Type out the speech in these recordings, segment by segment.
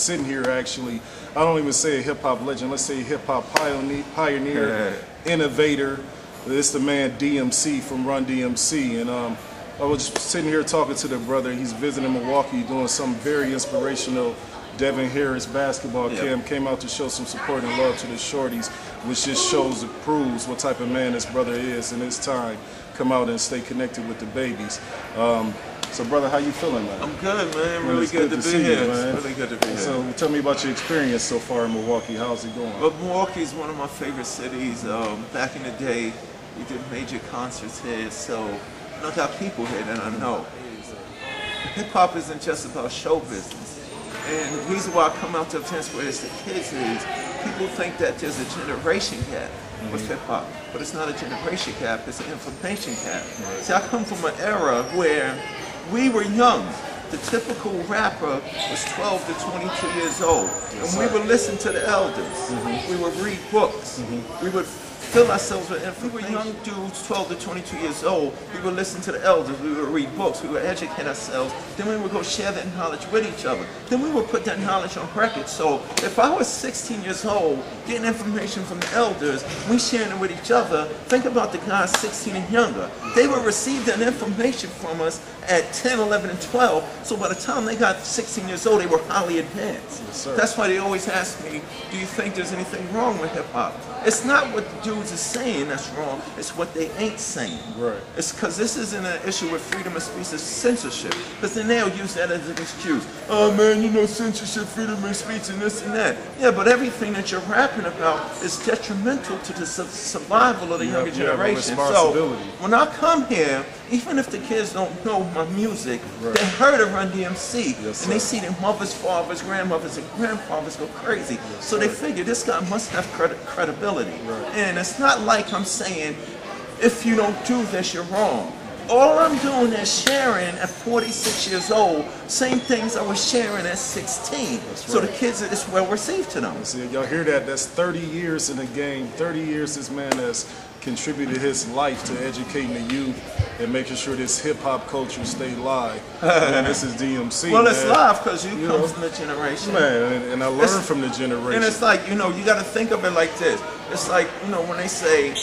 sitting here actually, I don't even say a hip-hop legend, let's say hip-hop pioneer, innovator. It's the man DMC from Run DMC, and I was just sitting here talking to the brother. He's visiting Milwaukee, doing something very inspirational. Devin Harris Basketball Camp came out to show some support and love to the shorties, which just shows and proves what type of man this brother is in his time. Come out and stay connected with the babies. So, brother, how you feeling, man? I'm good, man. Really good to be here. It's really good to be here. So, tell me about your experience so far in Milwaukee. How's it going? Well, Milwaukee is one of my favorite cities. Back in the day, we did major concerts here, so I got people here that I know. Hip-hop isn't just about show business. And the reason why I come out to events where it's the kids is people think that there's a generation gap with hip-hop, but it's not a generation gap, it's an information gap. See, I come from an era where we were young. The typical rapper was 12 to 22 years old, and we would listen to the elders. We would read books. We would fill ourselves with information. We were young dudes, 12 to 22 years old. We would listen to the elders. We would read books. We would educate ourselves. Then we would go share that knowledge with each other. Then we would put that knowledge on record. So if I was 16 years old, getting information from the elders, we sharing it with each other, think about the guys 16 and younger. They would receive that information from us at 10, 11, and 12. So by the time they got 16 years old, they were highly advanced. That's why they always ask me, do you think there's anything wrong with hip-hop? It's not what the dudes are saying that's wrong, it's what they ain't saying. Right. It's because this isn't an issue with freedom of speech, it's censorship. Because then they'll use that as an excuse. Oh man, you know, censorship, freedom of speech, and this and that. Yeah, but everything that you're rapping about is detrimental to the survival of the younger generation. So when I come here, even if the kids don't know my music, they heard of Run DMC, and they see their mothers, fathers, grandmothers, and grandfathers go crazy. So they figure this guy must have credibility. And it's not like I'm saying, if you don't do this, you're wrong. All I'm doing is sharing at 46 years old, same things I was sharing at 16. So the kids, it's well received to them. See, y'all hear that? That's 30 years in the game. 30 years this man has contributed his life to educating the youth and making sure this hip-hop culture stay live. And this is DMC. Well, it's live because you come from the generation. Man, and I learned from the generation. And it's like, you know, you got to think of it like this. It's like, you know, when they say,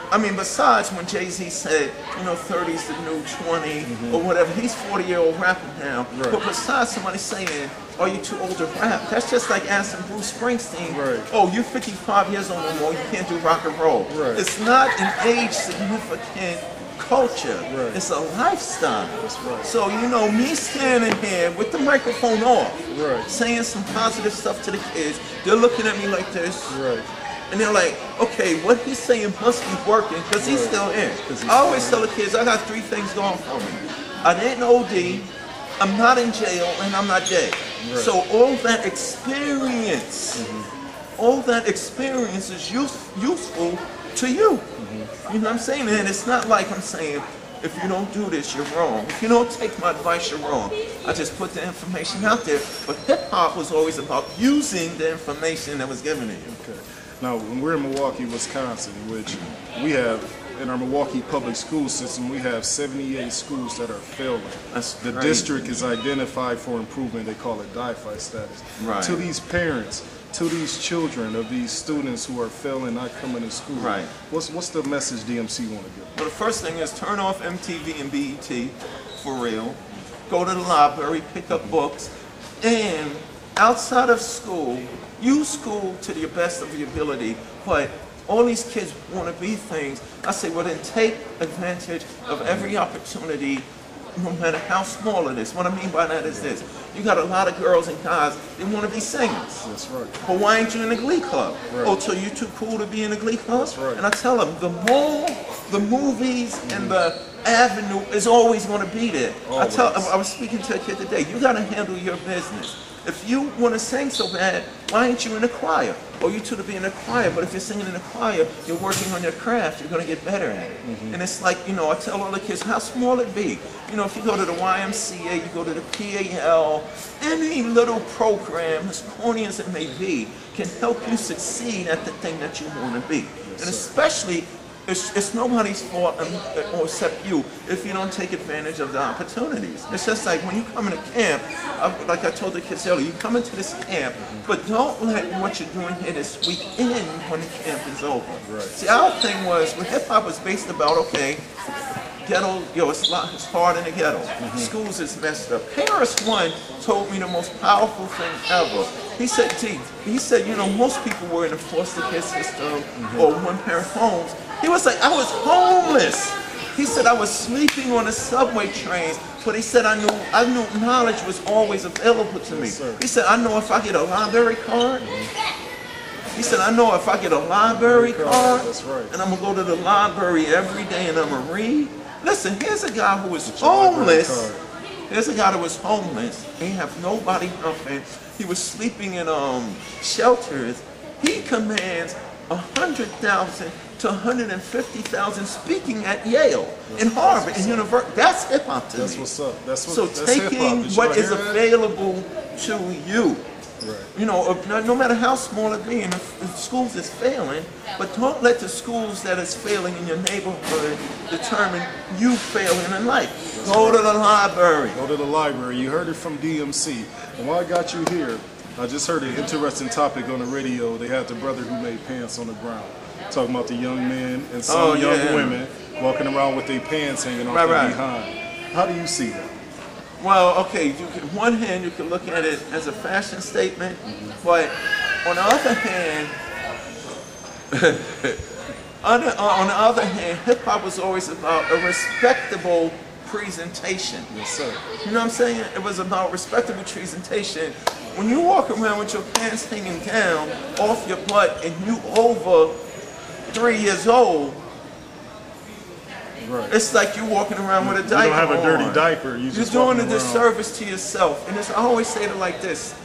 I mean, besides when Jay-Z said, you know, 30's the new 20 or whatever, he's 40-year-old rapping now. But besides somebody saying, are you too old to rap? That's just like asking Bruce Springsteen, oh, you're 55 years old no more, you can't do rock and roll. It's not an age-significant culture. It's a lifestyle. So, you know, me standing here with the microphone off, saying some positive stuff to the kids, they're looking at me like this. And they're like, okay, what he's saying must be working because he's still in. I always tell the kids, I got 3 things going for me. I didn't OD, I'm not in jail, and I'm not dead. So all that experience, is useful to you. You know what I'm saying? And it's not like I'm saying, if you don't do this, you're wrong. If you don't take my advice, you're wrong. I just put the information out there. But hip-hop was always about using the information that was given to you. Now, when we're in Milwaukee, Wisconsin, which we have, in our Milwaukee public school system, we have 78 schools that are failing. The district is identified for improvement. They call it DI-FI status. To these parents, to these children of these students who are failing, not coming to school, what's the message DMC want to give? Well, the first thing is turn off MTV and BET, for real. Go to the library, pick up books, and outside of school, use school to the best of your ability, but all these kids want to be things. I say, well then take advantage of every opportunity, no matter how small it is. What I mean by that is this. You got a lot of girls and guys, they want to be singers. That's right. But why ain't you in the glee club? Oh, so you too cool to be in the glee club? That's right. And I tell them, the mall, the movies, and the avenue is always going to be there. I was speaking to a kid today, you got to handle your business. If you want to sing so bad, why ain't you in a choir? Or you two to be in a choir, but if you're singing in a choir, you're working on your craft, you're going to get better at it. And it's like, you know, I tell all the kids, how small it be? You know, if you go to the YMCA, you go to the PAL, any little program, as corny as it may be, can help you succeed at the thing that you want to be. And especially it's nobody's fault except you if you don't take advantage of the opportunities. It's just like when you come into camp, like I told the kids earlier, you come into this camp, but don't let what you're doing here this week end when the camp is over. Right. See, our thing was, hip hop was based about, okay, ghetto, it's hard in the ghetto. Schools is messed up. KRS-One told me the most powerful thing ever. He said, you know, most people were in the foster care system or one-parent homes. He was like, I was homeless. He said I was sleeping on the subway trains, but he said I knew knowledge was always available to me. He said, I know if I get a library card. He said, I know if I get a library card, and I'm gonna go to the library every day and I'm gonna read. Listen, here's a guy who was homeless. Here's a guy that was homeless. He didn't have nobody, nothing. He was sleeping in shelters. He commands 100,000 to 150,000 speaking at Yale, in Harvard, in university. That's hip hop to me. That's what's up. That's taking what is available to you. Right. You know, no matter how small it be, and if schools is failing, but don't let the schools that is failing in your neighborhood determine you failing in life. Go to the library. Go to the library. You heard it from DMC. And while I got you here, I just heard an interesting topic on the radio. They had the brother who made pants on the ground, talking about the young men and some young women walking around with their pants hanging off their behind. How do you see that? Well, okay, one hand you can look at it as a fashion statement, but on the other hand, hip hop was always about a respectable presentation. Yes, sir. You know what I'm saying? It was about respectable presentation. When you walk around with your pants hanging down off your butt and you over 3 years old, right, it's like you're walking around with a diaper. You don't have a dirty on. diaper. You're doing a disservice to yourself. And I always say it like this.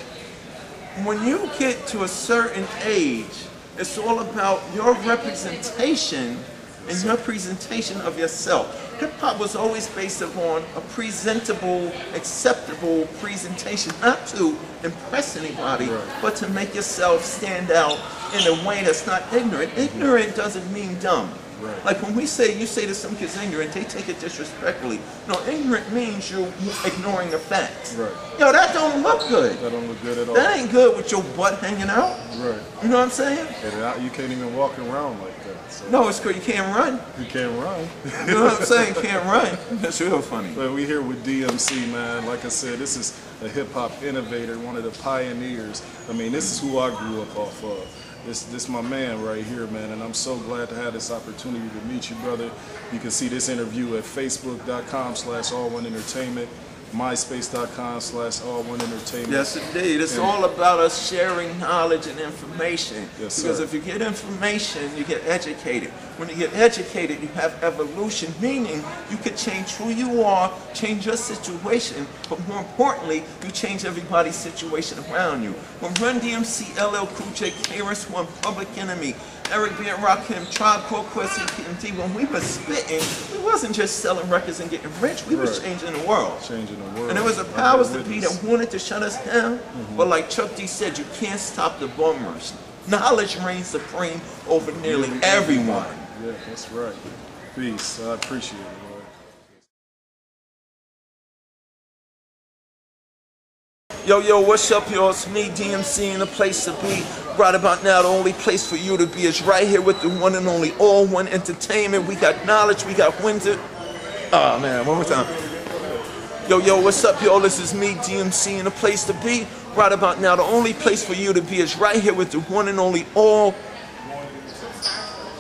When you get to a certain age, it's all about your representation and your presentation of yourself. Hip-hop was always based upon a presentable, acceptable presentation, not to impress anybody, but to make yourself stand out in a way that's not ignorant. Ignorant doesn't mean dumb. Right. Like when you say to some kids ignorant, they take it disrespectfully. No, ignorant means you're ignoring the facts. Right. Yo, that don't look good. That don't look good at all. That ain't good with your butt hanging out. Right. You know what I'm saying? And you can't even walk around like that. So. No, it's good. You can't run. You can't run. You know what I'm saying? Can't run. That's real funny. But we here with DMC, man. Like I said, this is a hip-hop innovator, one of the pioneers. I mean, this is who I grew up off of. This my man right here, man, and I'm so glad to have this opportunity to meet you, brother. You can see this interview at facebook.com/ALL1Entertainment, myspace.com/ALL1Entertainment. Yes, indeed. It's all about us sharing knowledge and information. Yes, because sir. if you get information, you get educated. When you get educated, you have evolution, meaning you could change who you are, change your situation, but more importantly, you change everybody's situation around you. When Run DMC, LL Cool J, KRS-One, Public Enemy, Erik Blam, Rakim, Tribe Called Quest, CPMD, when we were spitting, we wasn't just selling records and getting rich, we was changing the world. Changing the world. And there was a powers to be that wanted to shut us down, but like Chuck D said, you can't stop the bum rush. Knowledge reigns supreme over nearly everyone. Yeah, that's right. Peace. I appreciate it, Lord. Yo, what's up, y'all? It's me, DMC, in the place to be. Right about now, the only place for you to be is right here with the one and only ALL1Entertainment. We got knowledge, we got Windsor. Oh, man, one more time. Yo, what's up, y'all? This is me, DMC, in the place to be. Right about now, the only place for you to be is right here with the one and only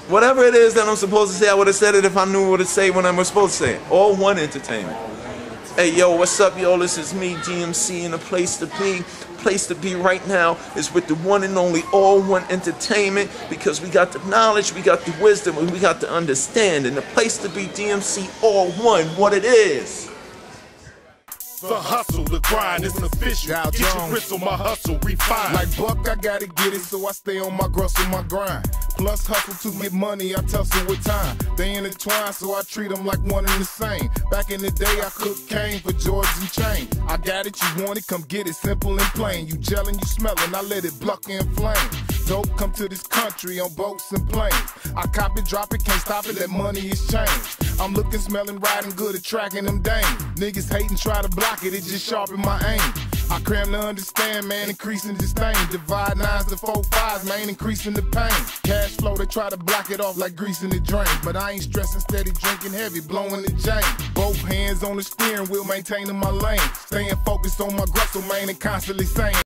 whatever it is that I'm supposed to say, I would have said it if I knew what to say when I was supposed to say it. ALL1Entertainment. Hey, yo, what's up, y'all? This is me, DMC, and the place to be. Place to be right now is with the one and only ALL1Entertainment, because we got the knowledge, we got the wisdom, and we got the understanding. The place to be, DMC All-One, what it is. The hustle, the grind is official. Get your grits on my hustle, refine. Like Buck, I gotta get it, so I stay on my grustle, my grind. Plus hustle to get money, I tussle with time. They intertwine, so I treat them like one and the same. Back in the day, I cooked cane for George and Chain. I got it, you want it, come get it, simple and plain. You gelling, you smelling, I let it pluck and flame. Dope come to this country on boats and planes. I cop it, drop it, can't stop it, that money is change. I'm looking, smelling, riding good at tracking them dames. Niggas hate and try to block it, it just sharpen my aim. I cram to understand, man, increasing disdain. Divide 9s to 4 5s, man, increasing the pain. Cash flow, they try to block it off like greasing the drain. But I ain't stressing, steady drinking heavy, blowing the chain. Both hands on the steering wheel, maintaining my lane. Staying focused on my grustle, man, and constantly saying